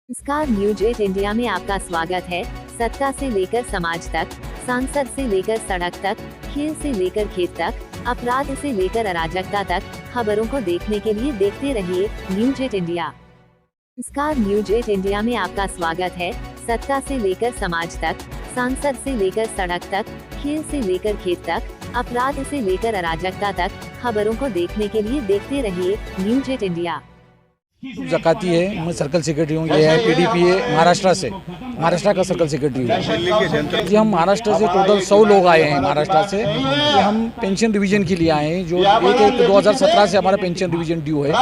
नमस्कार, news 8 India में आपका स्वागत है। सत्ता से लेकर समाज तक, सांसद से लेकर सड़क तक, खेल से लेकर खेत तक, अपराध से लेकर अराजकता तक, खबरों को देखने के लिए देखते रहिए न्यूज 8 इंडिया। नमस्कार, न्यूज 8 इंडिया में आपका स्वागत है। सत्ता से लेकर समाज तक, सांसद से लेकर सड़क तक, खेल से लेकर खेत तक, अपराध से लेकर अराजकता तक, खबरों को देखने के लिए देखते रहिए न्यूज 8 इंडिया। जकाती है, मैं सर्कल सेक्रेटरी हूँ। ये है पीडीपी है महाराष्ट्र से, महाराष्ट्र का सर्कल सेक्रेटरी हूँ जी। हम महाराष्ट्र से टोटल 100 लोग आए हैं महाराष्ट्र से। ये हम पेंशन रिवीजन के लिए आए हैं। जो 2017 से हमारा पेंशन रिवीजन ड्यू है,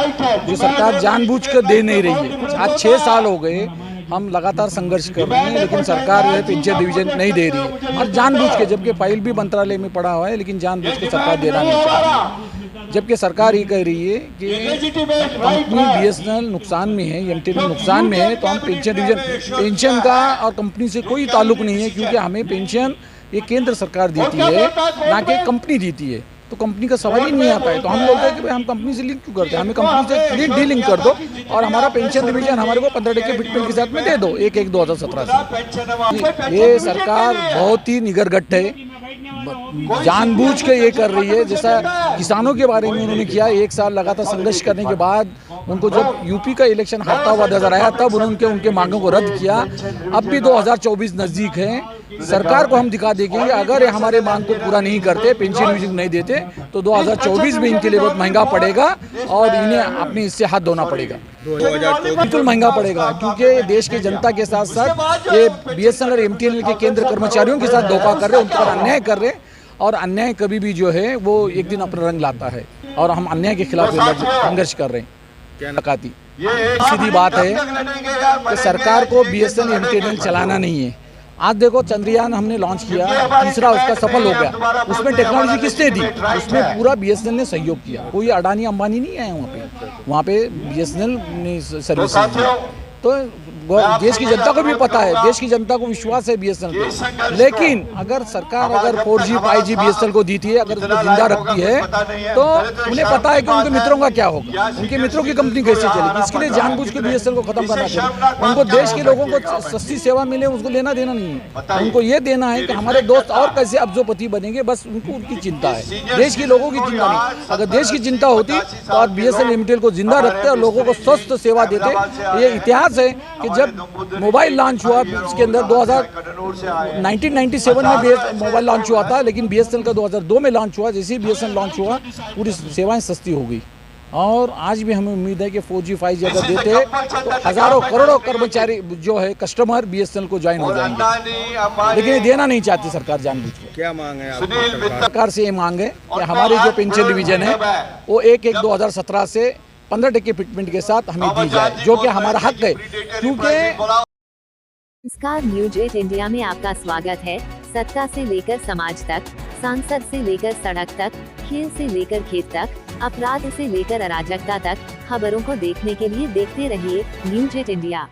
जो सरकार जानबूझकर दे नहीं रही है। आज 6 साल हो गए हम लगातार संघर्ष कर रहे हैं, लेकिन सरकार यह पेंशन रिवीजन नहीं दे रही है। और जानबूझ के, जबकि फाइल भी मंत्रालय में पड़ा हुआ है, लेकिन जानबूझ के सरकार देना नहीं चाह रही। जबकि सरकार ये कह रही है कि कंपनी बीएसएनएल नुकसान में है, एमटीएनएल नुकसान में है, तो हम पेंशन रिवीजन, पेंशन का और कंपनी से कोई ताल्लुक नहीं है, क्योंकि हमें पेंशन ये केंद्र सरकार देती है, ना कि कंपनी देती है। तो कंपनी का सवाल ही नहीं आता है। तो हम बोलते हैं कि भाई हम कंपनी से लिंक क्यों करते हैं, हमें कंपनी से क्लीन डीलिंग कर दो और हमारा पेंशन रिवीजन हमारे को 15% फिटमेंट के साथ में दे दो 1/1/2017 से। ये सरकार बहुत ही निगरगट्ट है, जानबूझ के ये कर रही है। जैसा किसानों के बारे में उन्होंने किया, 1 साल लगातार संघर्ष करने के बाद उनको जब यूपी का इलेक्शन हारता हुआ नजर आया, तब उन्होंने उनके मांगों को रद्द किया। अब भी 2024 नजदीक है। सरकार को हम दिखा देंगे कि अगर हमारे मांग को पूरा नहीं करते, पेंशन रिवीजन नहीं देते, तो 2024 में इनके लिए बहुत महंगा पड़ेगा और इन्हें अपने इससे हाथ धोना पड़ेगा। बिल्कुल महंगा पड़ेगा, क्योंकि देश की जनता के साथ साथ ये बीएसएनएल और एमटीएनएल के केंद्र कर्मचारियों के साथ धोखा कर रहे हैं, उन पर अन्याय कर रहे हैं। और अन्याय कभी भी जो है वो एक दिन अपना रंग लाता है, और हम अन्याय के खिलाफ संघर्ष कर रहे हैं। नकाती सीधी बात है कि सरकार को बीएसएनएल एमटीएनएल चलाना नहीं है। आज देखो, चंद्रयान हमने लॉन्च किया, तीसरा उसका सफल हो गया। उसमें टेक्नोलॉजी किसने दी? उसमें पूरा बीएसएनएल ने सहयोग किया। कोई अडानी अंबानी नहीं आया वहाँ पे बीएसएनएल ने सर्विस दी। तो देश की जनता को भी पता है, देश की जनता को विश्वास है बीएसएनएल पे। लेकिन अगर सरकार 4G 5G बीएसएनएल को देती है, अगर उसको जिंदा रखती है, तो उन्हें पता है कि उनके मित्रों का क्या होगा, उनके मित्रों की कंपनी कैसे चलेगी। इसके लिए जानबूझ के बीएसएनएल को खत्म करना चाहिए। उनको देश के लोगों को सस्ती सेवा मिले, उसको लेना देना नहीं है। उनको ये देना है कि हमारे दोस्त और कैसे अब्जोपति बनेंगे, बस उनको उनकी चिंता है, देश के लोगों की चिंता नहीं। अगर देश की चिंता होती तो आज बीएसएनएल लिमिटेड को जिंदा रखते और लोगों को स्वस्थ सेवा देते। ये इतिहास है कि जब मोबाइल लॉन्च हुआ, इसके अंदर 1997 में मोबाइल लॉन्च हुआ था, लेकिन बीएसएनएल का 2002 में लॉन्च हुआ। जैसे ही बीएसएनएल लॉन्च हुआ, पूरी सेवाएं सस्ती हो गई। और आज भी हमें उम्मीद है कि 4G 5G अगर देते तो हजारों करोड़ों कर्मचारी जो है कस्टमर बीएसएनएल को ज्वाइन हो जाएंगे। लेकिन ये देना नहीं चाहती सरकार जानबूझ के। क्या मांग है सरकार से? ये मांग है कि हमारी जो पेंशन डिवीजन है वो 1/1/2017 से 15% फिटमेंट के साथ हमें दी जाए, जो कि हमारा हक है। क्योंकि नमस्कार, न्यूज 8 इंडिया में आपका स्वागत है। सत्ता से लेकर समाज तक, सांसद से लेकर सड़क तक, खेल से लेकर खेत तक, अपराध से लेकर अराजकता तक, खबरों को देखने के लिए देखते रहिए न्यूज 8 इंडिया।